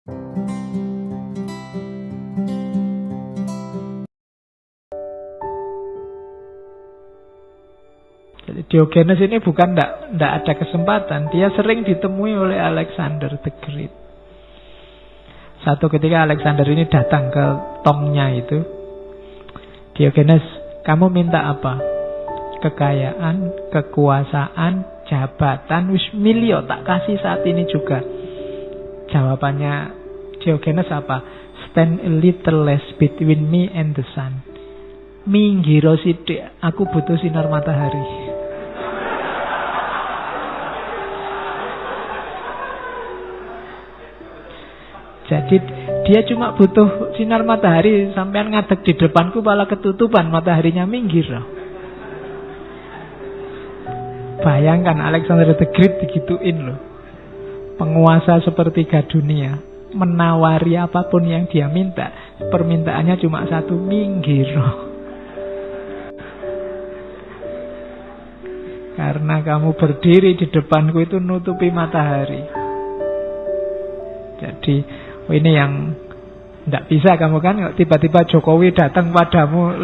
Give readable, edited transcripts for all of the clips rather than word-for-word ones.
Jadi Diogenes ini bukan ndak ada kesempatan. Dia sering ditemui oleh Alexander the Great. Satu ketika Alexander ini datang ke tongnya itu. Diogenes, kamu minta apa? Kekayaan, kekuasaan, jabatan, wis milio tak kasih saat ini juga. Jawabannya Diogenes apa? Stand a little less between me and the sun. Minggiro sithik, aku butuh sinar matahari. Jadi dia cuma butuh sinar matahari. Sampean ngadeg di depanku malah ketutupan, mataharinya minggir. Bayangkan Alexander the Great digituin loh. Penguasa sepertiga dunia menawari apapun yang dia minta. Permintaannya cuma satu, minggir. Karena kamu berdiri di depanku itu nutupi matahari. Jadi ini yang tidak bisa kamu kan. Tiba-tiba Jokowi datang padamu,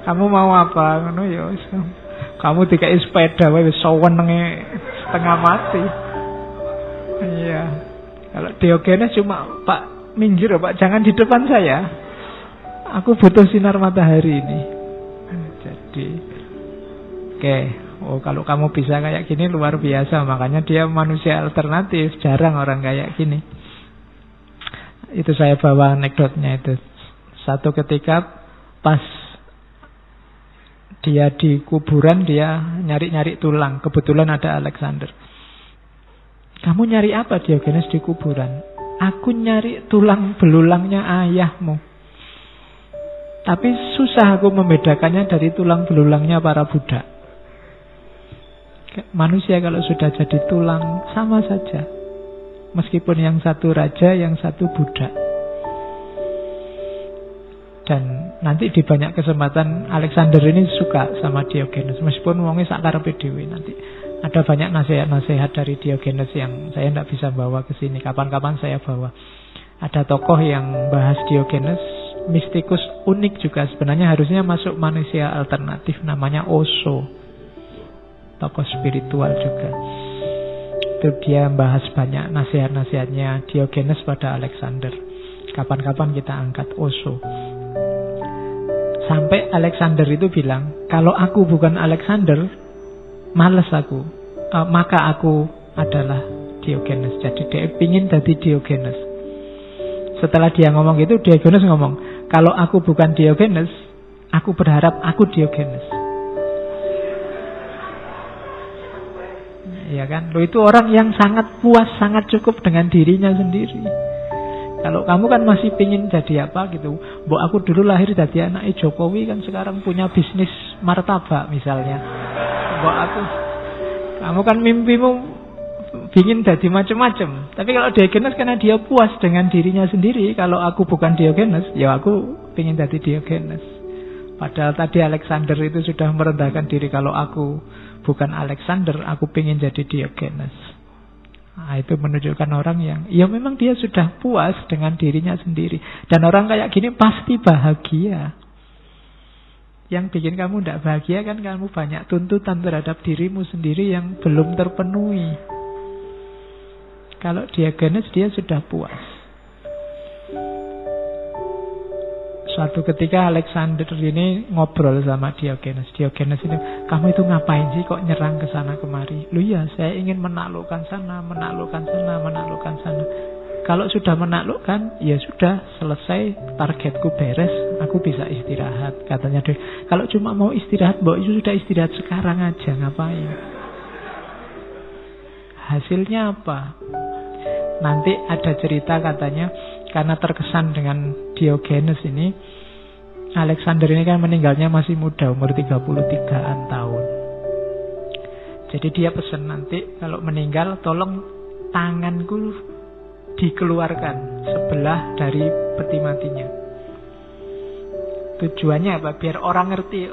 kamu mau apa? Kamu dikai sepeda, wis sawenenge setengah mati. Iya. Kalau Diogenes cuma, Pak minggir Pak, jangan di depan saya. Aku butuh sinar matahari ini. Jadi, oke. Oh, kalau kamu bisa kayak gini luar biasa. Makanya dia manusia alternatif. Jarang orang kayak gini. Itu saya bawa anekdotnya itu. Satu ketika pas dia di kuburan, dia nyari-nyari tulang. Kebetulan ada Alexander. Kamu nyari apa Diogenes di kuburan? Aku nyari tulang belulangnya ayahmu. Tapi susah aku membedakannya dari tulang belulangnya para budak. Manusia kalau sudah jadi tulang sama saja. Meskipun yang satu raja, yang satu budak. Dan nanti di banyak kesempatan Alexander ini suka sama Diogenes. Meskipun wongnya sakarepe dhewe. Nanti ada banyak nasihat-nasihat dari Diogenes yang saya tidak bisa bawa ke sini. Kapan-kapan saya bawa. Ada tokoh yang bahas Diogenes, mistikus unik juga. Sebenarnya harusnya masuk manusia alternatif, namanya Osho. Tokoh spiritual juga. Itu dia membahas banyak nasihat-nasihatnya Diogenes pada Alexander. Kapan-kapan kita angkat Osho. Sampai Alexander itu bilang, kalau aku bukan Alexander, males aku. Maka aku adalah Diogenes. Jadi dia ingin jadi Diogenes. Setelah dia ngomong gitu, Diogenes ngomong, kalau aku bukan Diogenes, aku berharap aku Diogenes. Ya kan, lo itu orang yang sangat puas, sangat cukup dengan dirinya sendiri. Kalau kamu kan masih pingin jadi apa gitu. Mbok aku dulu lahir jadi anak Jokowi, kan sekarang punya bisnis martabak misalnya. Mbok aku, kamu kan mimpimu pingin jadi macam-macam. Tapi kalau Diogenes karena dia puas dengan dirinya sendiri. Kalau aku bukan Diogenes, ya aku pingin jadi Diogenes. Padahal tadi Alexander itu sudah merendahkan diri. Kalau aku bukan Alexander, aku pengen jadi Diogenes. Nah, itu menunjukkan orang yang, ya memang dia sudah puas dengan dirinya sendiri. Dan orang kayak gini pasti bahagia. Yang bikin kamu tidak bahagia kan kamu banyak tuntutan terhadap dirimu sendiri yang belum terpenuhi. Kalau Diogenes dia sudah puas. Suatu ketika Alexander ini ngobrol sama Diogenes. Diogenes ini, kamu itu ngapain sih kok nyerang ke sana kemari? Lu ya, saya ingin menaklukkan sana, menaklukkan sana, menaklukkan sana. Kalau sudah menaklukkan, ya sudah selesai, targetku beres, aku bisa istirahat. Katanya dia, kalau cuma mau istirahat, mbok itu sudah istirahat sekarang aja, ngapain? Hasilnya apa? Nanti ada cerita katanya, karena terkesan dengan Diogenes ini, Alexander ini kan meninggalnya masih muda, umur 33-an tahun. Jadi dia pesan nanti kalau meninggal tolong tanganku dikeluarkan sebelah dari peti matinya. Tujuannya apa? Biar orang ngerti,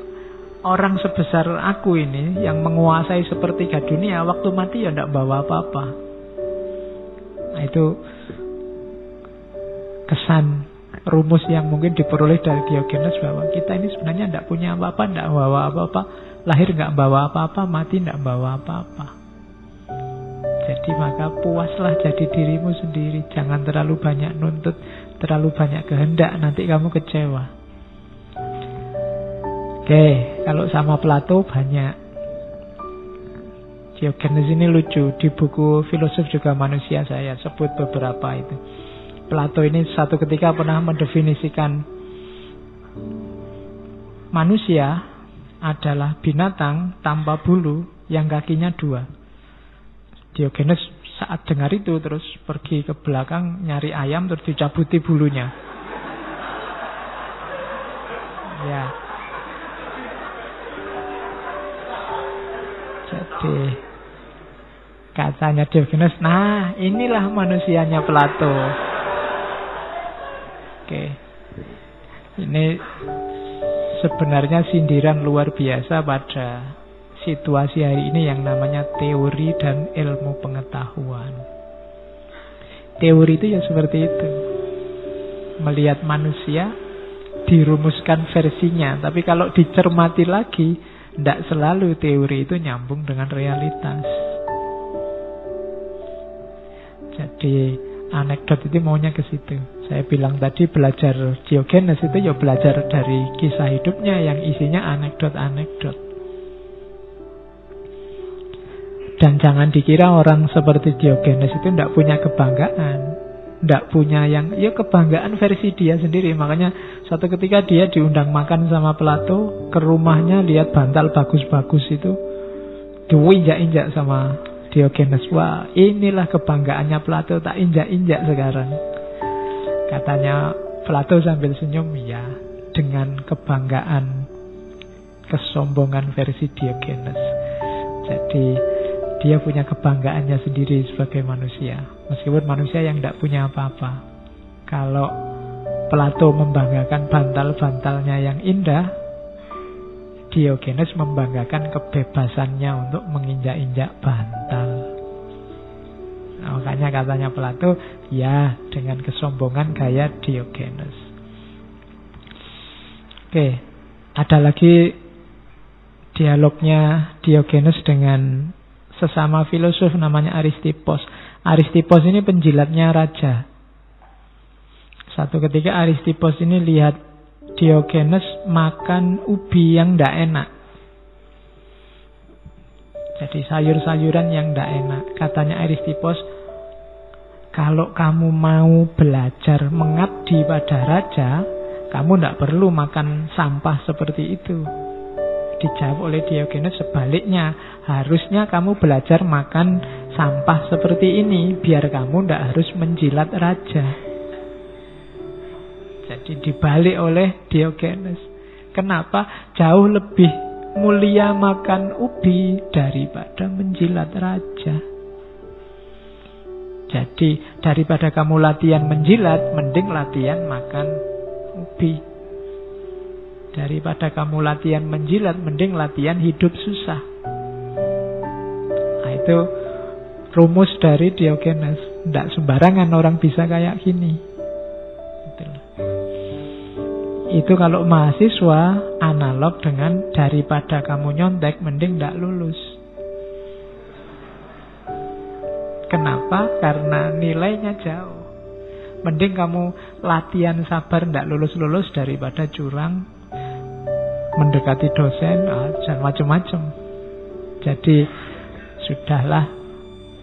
orang sebesar aku ini yang menguasai sepertiga dunia, waktu mati ya tidak bawa apa-apa. Nah, itu kesan rumus yang mungkin diperoleh dari Diogenes bahwa kita ini sebenarnya tidak punya apa-apa, tidak bawa apa-apa, lahir nggak bawa apa-apa, mati tidak bawa apa-apa. Jadi maka puaslah jadi dirimu sendiri, jangan terlalu banyak nuntut, terlalu banyak kehendak, nanti kamu kecewa. Oke, kalau sama Plato banyak. Diogenes ini lucu, di buku Filosof Juga Manusia saya sebut beberapa itu. Plato ini satu ketika pernah mendefinisikan manusia adalah binatang tanpa bulu yang kakinya 2. Diogenes saat dengar itu terus pergi ke belakang nyari ayam terus dicabuti bulunya. Ya. Jadi katanya Diogenes, nah inilah manusianya Plato. Oke. Ini sebenarnya sindiran luar biasa pada situasi hari ini yang namanya teori dan ilmu pengetahuan. Teori itu ya seperti itu. Melihat manusia, dirumuskan versinya. Tapi kalau dicermati lagi, tidak selalu teori itu nyambung dengan realitas. Jadi anekdot itu maunya ke situ. Saya bilang tadi belajar Diogenes itu ya belajar dari kisah hidupnya yang isinya anekdot-anekdot. Dan jangan dikira orang seperti Diogenes itu tidak punya kebanggaan, tidak punya yang ya kebanggaan versi dia sendiri. Makanya suatu ketika dia diundang makan sama Plato, ke rumahnya lihat bantal bagus-bagus itu, diinjak-injak sama Diogenes. Wah, inilah kebanggaannya Plato, tak injak-injak sekarang. Katanya Plato sambil senyum, ya, dengan kebanggaan, kesombongan versi Diogenes. Jadi dia punya kebanggaannya sendiri sebagai manusia, meskipun manusia yang tidak punya apa-apa. Kalau Plato membanggakan bantal-bantalnya yang indah, Diogenes membanggakan kebebasannya untuk menginjak-injak bantal. Nah, makanya katanya Plato, ya dengan kesombongan gaya Diogenes. Oke, ada lagi dialognya Diogenes dengan sesama filosof namanya Aristippos. Aristippos ini penjilatnya raja. Satu ketika Aristippos ini lihat Diogenes makan ubi yang tidak enak. Jadi sayur-sayuran yang tidak enak. Katanya Aristippos, kalau kamu mau belajar mengabdi pada raja, kamu tidak perlu makan sampah seperti itu. Dijawab oleh Diogenes sebaliknya, harusnya kamu belajar makan sampah seperti ini, biar kamu tidak harus menjilat raja. Jadi dibalik oleh Diogenes. Kenapa? Jauh lebih mulia makan ubi daripada menjilat raja. Jadi daripada kamu latihan menjilat, mending latihan makan ubi. Daripada kamu latihan menjilat, mending latihan hidup susah. Nah, itu rumus dari Diogenes. Tidak sembarangan orang bisa kayak gini. Itu kalau mahasiswa analog dengan daripada kamu nyontek, mending tidak lulus. Kenapa? Karena nilainya jauh. Mending kamu latihan sabar tidak lulus-lulus daripada curang, mendekati dosen, dan macam-macam. Jadi sudahlah,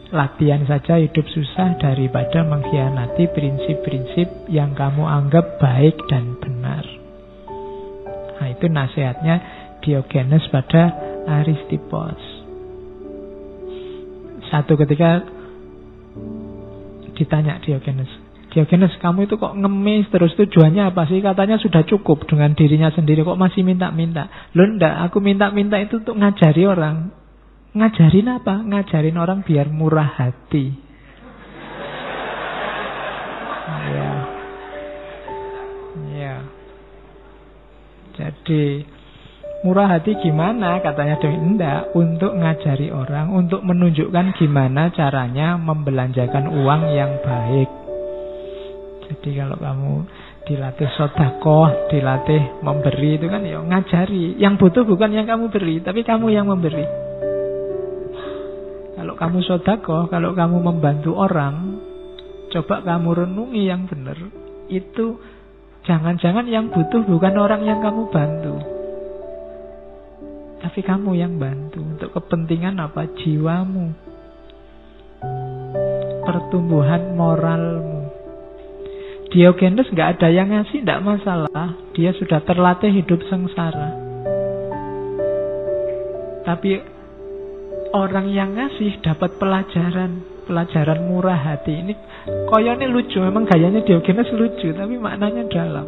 latihan saja hidup susah daripada mengkhianati prinsip-prinsip yang kamu anggap baik dan benar. Nah, itu nasihatnya Diogenes pada Aristippos. Satu ketika ditanya Diogenes, kamu itu kok ngemis terus, tujuannya apa sih? Katanya sudah cukup dengan dirinya sendiri, kok masih minta-minta? Loh enggak, aku minta-minta itu untuk ngajari orang. Ngajarin apa? Ngajarin orang biar murah hati. Ya. Ya. Jadi Murah hati gimana? Katanya enggak, untuk ngajari orang, untuk menunjukkan gimana caranya membelanjakan uang yang baik. Jadi kalau kamu dilatih sedekah, dilatih memberi, itu kan ya ngajari. Yang butuh bukan yang kamu beri, tapi kamu yang memberi. Kalau kamu sedekah, kalau kamu membantu orang, coba kamu renungi yang benar. Itu jangan-jangan yang butuh bukan orang yang kamu bantu, tapi kamu yang bantu. Untuk kepentingan apa? Jiwamu, pertumbuhan moralmu. Diogenes gak ada yang ngasih, tidak masalah. Dia sudah terlatih hidup sengsara. Tapi orang yang ngasih dapat pelajaran murah hati. Ini koyone lucu, memang gayanya Diogenes lucu, tapi maknanya dalam.